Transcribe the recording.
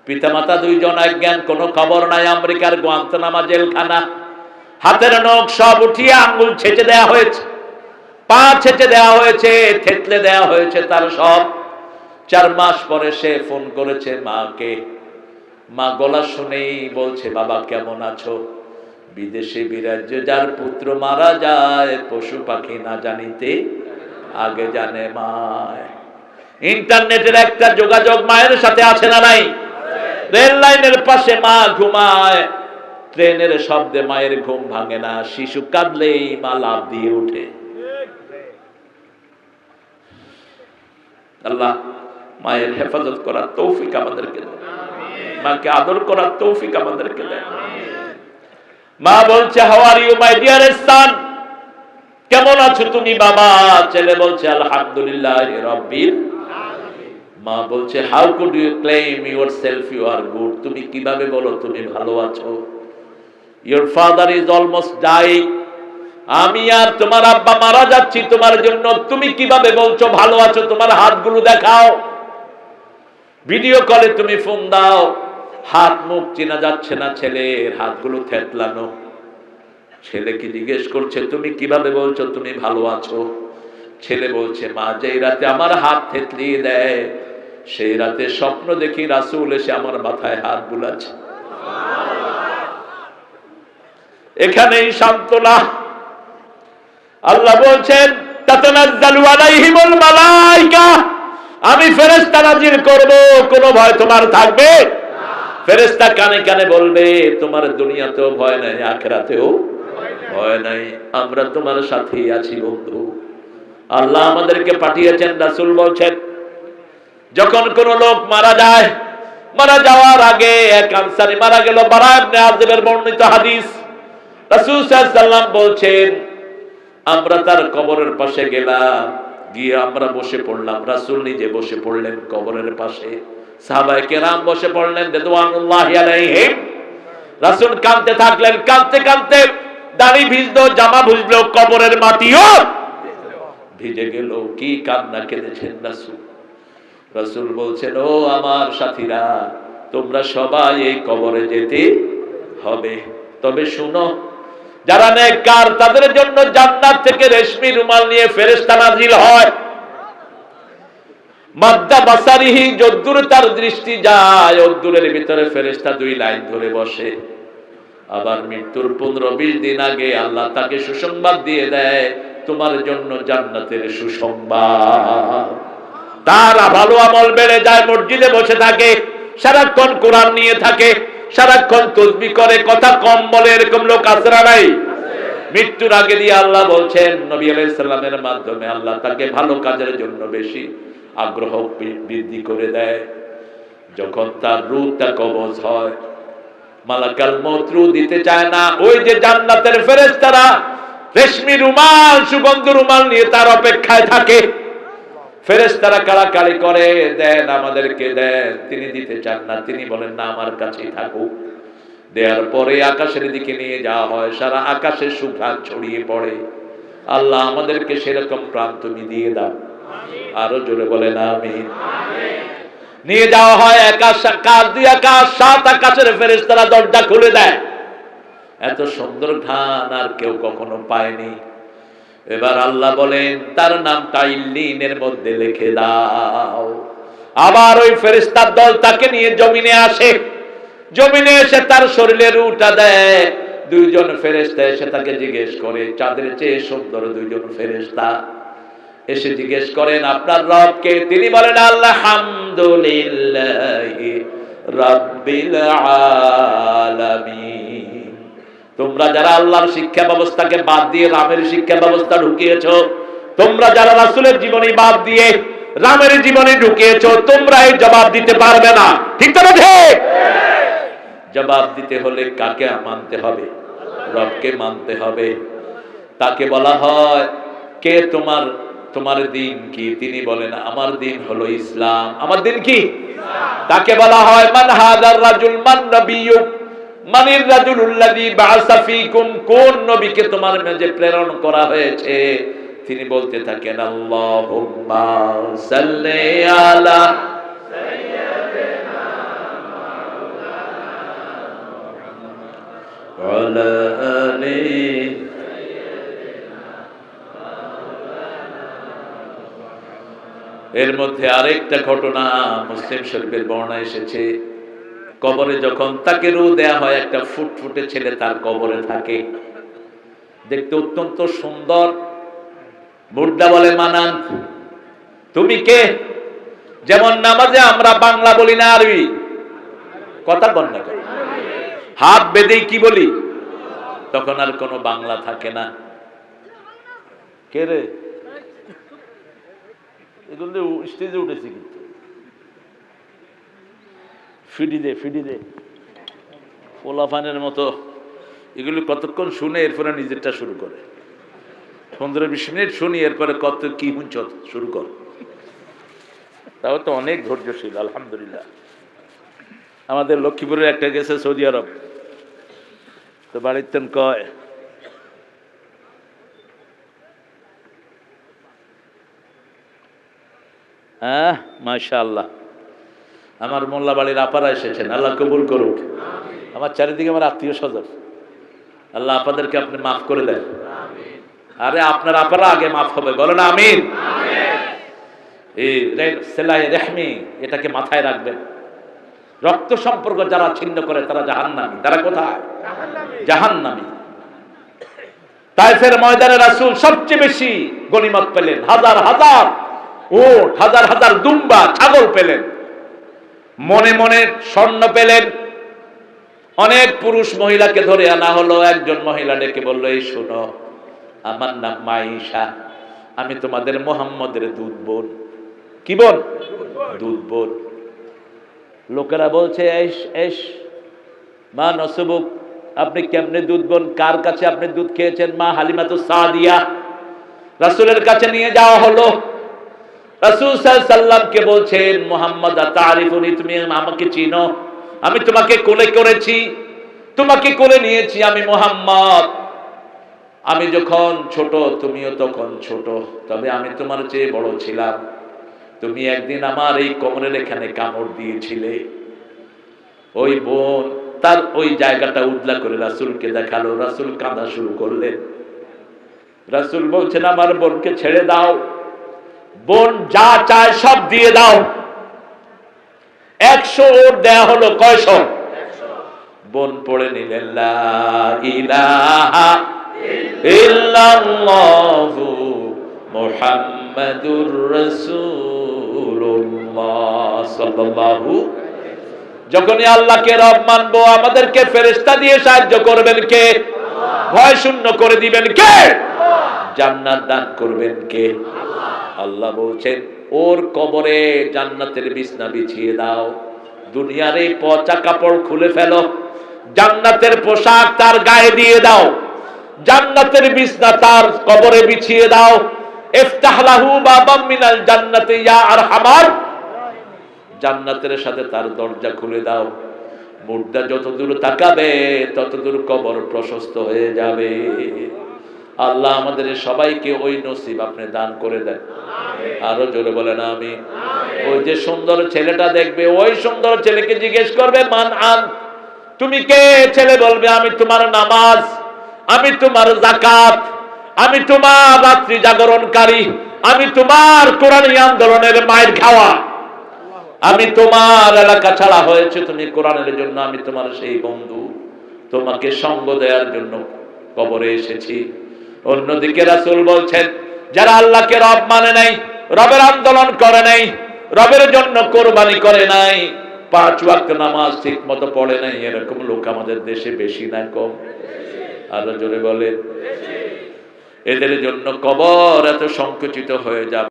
পিতামাতা দুইজন অজ্ঞান, কোনো খবর নাই। আমেরিকার গুয়ান্তানামো জেলখানা, হাতের নখ সব উঠিয়ে আঙ্গুল ছেঁচে দেওয়া হয়েছে, পা ছেঁচে দেওয়া হয়েছে, থেতলে দেওয়া হয়েছে তার সব। 4 মাস পরে সে ফোন করেছে মাকে। মা গলা শুনেই বলছে, বাবা কেমন আছো? বিদেশে বিরাজ্য যার পুত্র মারা যায়, পশু পাখি না জানিতে আগে জানে মায়। ইন্টারনেটের একটা যোগাযোগ মায়ের সাথে আছে না নাই? রেল লাইনের পাশে মা ঘুমায়, ট্রেনের শব্দে মায়ের ঘুম ভাঙে না, শিশু কাঁদলেই মা লাফ দিয়ে উঠে। আল্লাহ মায়ের হেফাজত করার তৌফিক আমাদেরকে দেন, মাকে আদর করার তৌফিক আমাদেরকে দেন। মা বলছে, how are you my dearest son, কেমন আছো তুমি বাবা? ছেলে বলছে, আলহামদুলিল্লাহি রাব্বিল আলামিন। মা বলছে, how could you claim yourself you are good, তুমি কিভাবে বলো তুমি ভালো আছো? Your father is almost dying, আমি আর তোমার আব্বা মারা যাচ্ছি তোমার জন্য, তুমি কিভাবে বলছো ভালো আছো? তোমার হাতগুলো দেখাও, ভিডিও কলে তুমি ফোন দাও। হাত মুখ চেনা যাচ্ছে না, ছেলের হাতগুলো থেতলানো। ছেলেকে জিজ্ঞেস করছে, তুমি কিভাবে বলছো তুমি ভালো আছো? ছেলে বলছে, মা যেই রাতে আমার হাত থেতলিয়ে দেয়, সেই রাতে স্বপ্ন দেখি রাসূল এসে আমার মাথায় হাত বুলাচ্ছে। এখানেই সান্ত্বনা। আল্লাহ বলছেন, তাতানাজ্জালু আলাইহিমুল মালায়েকা, আমি ফেরেশতা নাজিল করব, কোনো ভয় তোমার থাকবে না। ফেরেশতা কানে কানে বলবে, তোমার দুনিয়াতেও ভয় নাই, আখিরাতেও ভয় নাই, আমরা তোমার সাথেই আছি বন্ধু। আল্লাহ আমাদেরকে পাঠিয়েছেন। রাসূল বলছেন, যখন কোন লোক মারা যায়, মারা যাওয়ার আগে এক আনসারী মারা গেল, বারা ইবনে আযিবের বর্ণিত হাদিস। রাসূল সাল্লাল্লাহু আলাইহি ওয়াসাল্লাম বলছেন, আমরা তার কবরের পাশে গেলাম, গিয়ে আমরা বসে পড়লাম। রাসূল নিজে বসে পড়লেন কবরের পাশে, সাহাবায়ে কেরাম বসে পড়লেন রিদওয়ানুল্লাহি আলাইহিম। রাসূল কাঁদতে থাকলেন, কাঁদতে কাঁদতে দাড়ি ভিজলো, জামা ভিজলো, কবরের মাটিও ভিজে গেল। কি কান্না কেঁদেছেন রাসূল। রাসূল বলছেন, ও আমার সাথীরা, তোমরা সবাই এই কবরে যেতে হবে, তবে শুনো, যারা নেককার তাদের জন্য জান্নাত থেকে রেশমি রুমাল নিয়ে ফেরেশতা নাজিল হয়। মাদ্দা বাসারিহি, যদ্দূর তার দৃষ্টি যায়, অদ্দূরের ভিতরে ফেরেশতা 2 লাইন ধরে বসে। আবার মৃত্যুর 15-20 দিন আগে আল্লাহ তাকে সুসংবাদ দিয়ে দেয়, তোমার জন্য জান্নাতের সুসংবাদ। তার ভালো আমল বেড়ে যায়, মসজিদে বসে থাকে, সারাক্ষণ কোরআন নিয়ে থাকে, সারাক্ষণ তাসবিহ করে, কথা কম বলে, এরকম লোক আছে না নাই? মৃত্যুর আগে দিয়ে আল্লাহ বলছেন, নবী আলাইহিস সালামের মাধ্যমে আল্লাহ তাকে ভালো কাজের জন্য বেশি আগ্রহ বৃদ্ধি করে দেয়। যখন তার রূহটা কবজ হয়, মালাকাল মউত রূহ দিতে চায় না, ওই যে জান্নাতের ফেরেশতারা রেশমি রুমাল, সুগন্ধ রুমাল নিয়ে তার অপেক্ষায় থাকে। ফেরেশতারা কাড়াকাড়ি করে, দেন আমাদেরকে দেন। তিনি দিতে চান না, তিনি বলেন না, আমার কাছেই থাকুক। দেওয়ার পরে আকাশের দিকে নিয়ে যাওয়া হয়, সারা আকাশে সুঘ্রাণ ছড়িয়ে পড়ে। আল্লাহ আমাদেরকে সেরকম প্রাণ তুমি দিয়ে দাও। আরো জোরে বলেন আমিন। নিয়ে যাওয়া হয় আকাশ, আকাশ 7 আকাশের ফেরেশতারা দরজা খুলে দেয়। এত সুন্দর ঘ্রাণ আর কেউ কখনো পায়নি। এবার আল্লাহ বলেন, তার নামটা ইল্লিনের মধ্যে লিখে দাও। আবার ওই ফেরেশতার দল তাকে নিয়ে জমিনে আসে। জমিনে এসে তার শরীরে রূহটা দেয়। 2 জন ফেরেশতা এসে তাকে জিজ্ঞেস করে, চাঁদের চেয়ে সুন্দর 2 জন ফেরেশতা এসে জিজ্ঞেস করেন, আপনার রব কে? তিনি বলেন, আলহামদুলিল্লাহি রাব্বিল আলামিন। তোমরা যারা আল্লাহর শিক্ষা ব্যবস্থাকে বাদ দিয়ে রামের শিক্ষা ব্যবস্থা ঢুকিয়েছো, তোমরা যারা রাসূলের জীবনী বাদ দিয়ে রামের জীবনী ঢুকিয়েছো, তোমরা এই জবাব দিতে পারবে না। ঠিক তো? ঠিক। জবাব দিতে হলে কাকে মানতে হবে? রবকে মানতে হবে। তাকে বলা হয়, কে তোমার দিন কি? তিনি বলেন, আমার দিন হলো ইসলাম। আমার দিন কি? তাকে বলা হয়, মান হাদার রাজুল, মান নবিয়্যু, মানির রাজুলুল্লাযী বাআসা ফীকুম, কোন নবীকে তোমার মাঝে প্রেরণ করা হয়েছে? তিনি বলতে থাকেন, আল্লাহুম্মা সাল্লি আলা সাইয়্যিদিনা وعلى آل এর মধ্যে আরেকটা ঘটনা মুসলিম শরীফের বর্ণনা এসেছে, কবরে যখন তাকে রূহ দেয়া হয়, একটা ফুটফুটে ছেলে তার কবরে থাকে, দেখতে অত্যন্ত সুন্দর। মুর্দা বলে মানান, তুমি কে? যেমন নামাজে আমরা বাংলা বলি না আরবি, কথা বল না, হাত বেঁধে কি বলি, তখন আর কোনো বাংলা থাকে না। কে রে? এগুলো স্টেজে উঠেছে কিন্তু ফিডি দে পোলাফানের মতো এগুলো কতক্ষণ শুনে এরপরে নিজেরটা শুরু করে, 15-20 মিনিট শুনি, এরপরে কত কি শুনছ শুরু কর। তাও তো অনেক ধৈর্যশীল আলহামদুলিল্লাহ। আমাদের লক্ষ্মীপুরের একটা গেছে সৌদি আরব, তো বাড়িতে কয় হ্যাঁ মাশাআল্লাহ, আমার মোল্লা বাড়ির আপারা এসেছেন, আল্লাহ কবুল করুক। আমার চারিদিকে আমার আত্মীয় স্বজন, আল্লাহ আপনাদেরকে আপনি মাফ করে দেন। আরে আপনার আপারা আগে মাফ হবে, বলেন আমিন। এই সেলাই রেহমি, এটাকে মাথায় রাখবেন। রক্ত সম্পর্ক যারা ছিন্ন করে তারা জাহান্নামী। তারা কোথায়? জাহান্নামী। তায়েফের ময়দানে রাসূল সবচেয়ে বেশি গনিমত পেলেন, হাজার হাজার উট, হাজার হাজার দুম্বা ছাগল পেলেন, মনে মনে স্বর্ণ পেলেন। অনেক পুরুষ মহিলাকে ধরে আনা হলো। একজন মহিলা ডেকে বলল, এই শোনো, আমার নাম মাইশা, আমি তোমাদের মুহাম্মদের দুধ বোন। কি বোন? দুধ বোন। লোকেরা বলছে, এস এস মা নসবুক, আপনি কেমনে দুধ বোন? কার কাছে আপনি দুধ খেয়েছেন? মা হালিমাতুস সাদিয়া। রাসূলের কাছে নিয়ে যাওয়া হলো। রাসূল সাল্লাল্লাহু আলাইহি সাল্লামকে বলছেন, মুহাম্মদ তারিফুনি, তুমি আমাকে চিনো? আমি তোমাকে কোলে করেছি, তোমাকে কোলে নিয়েছি, আমি মুহাম্মদ। আমি যখন ছোট তুমিও তখন ছোট, তবে আমি তোমার চেয়ে বড় ছিলাম। তুমি একদিন আমার এই কোমরের এখানে কামড় দিয়েছিলে। ওই বোন তার ওই জায়গাটা উদলা করে রাসূলকে দেখালো। রাসূল কাঁদা শুরু করলেন। রাসূল বলছেন, আমার বোনকে ছেড়ে দাও, বোন যা চায় সব দিয়ে দাও। 100 ওট দেয়া হলো। কয়শ? বোন পড়ে নিলেন, লা ইলাহা ইল্লাল্লাহু মুহাম্মাদুর রাসূলুল্লাহ সাল্লাল্লাহু। যখনই আল্লাহকে রব মানবো, আমাদেরকে ফেরেশতা দিয়ে সাহায্য করবেন কে? ভয় শূন্য করে দিবেন কে? জান্নাত দান করবেন কে? আল্লাহ বলছেন, ওর কবরে জান্নাতের বিছনা বিছিয়ে দাও। দুনিয়ার এই পচা কাপড় খুলে ফেলো, জান্নাতের পোশাক তার গায়ে দিয়ে দাও, জান্নাতের বিছনা তার কবরে বিছিয়ে দাও। ইফতাহ লাহু বাবাম মিনাল জান্নাতি ইয়া আরহামার, জান্নাতের সাথে তার দরজা খুলে দাও। মুর্দা যত দূর তাকাবে তত দূর কবর প্রশস্ত হয়ে যাবে। আল্লাহ আমাদের সবাইকে ওই নসিব আপনি দান করে দেন। আরো জোরে বলেন আমিন। ওই যে সুন্দর ছেলেটা দেখবে, ওই সুন্দর ছেলেকে জিজ্ঞেস করবে, মান আন, তুমি কে? ছেলে বলবে, আমি তোমার নামাজ, আমি তোমার যাকাত, আমি তোমার রাত্রি জাগরণকারী, আমি তোমার কোরআনী আন্দোলনের মায়ের খাওয়া, আমি তোমার এলাকা ছাড়া হয়েছে তুমি কোরআনের জন্য, আমি তোমার সেই বন্ধু, তোমাকে সঙ্গ দেওয়ার জন্য কবরে এসেছি। অন্যদিকে রাসূল বলছেন, যারা আল্লাহকে রব মানে নাই, রবের আন্দোলন করে নাই, রবের জন্য কোরবানি করে নাই, 5 ওয়াক্ত নামাজ ঠিক মতো পড়ে নাই, এরকম লোক আমাদের দেশে বেশি না কম? আরো জোরে বলেন। এদের জন্য কবর এত সংকুচিত হয়ে যাবে।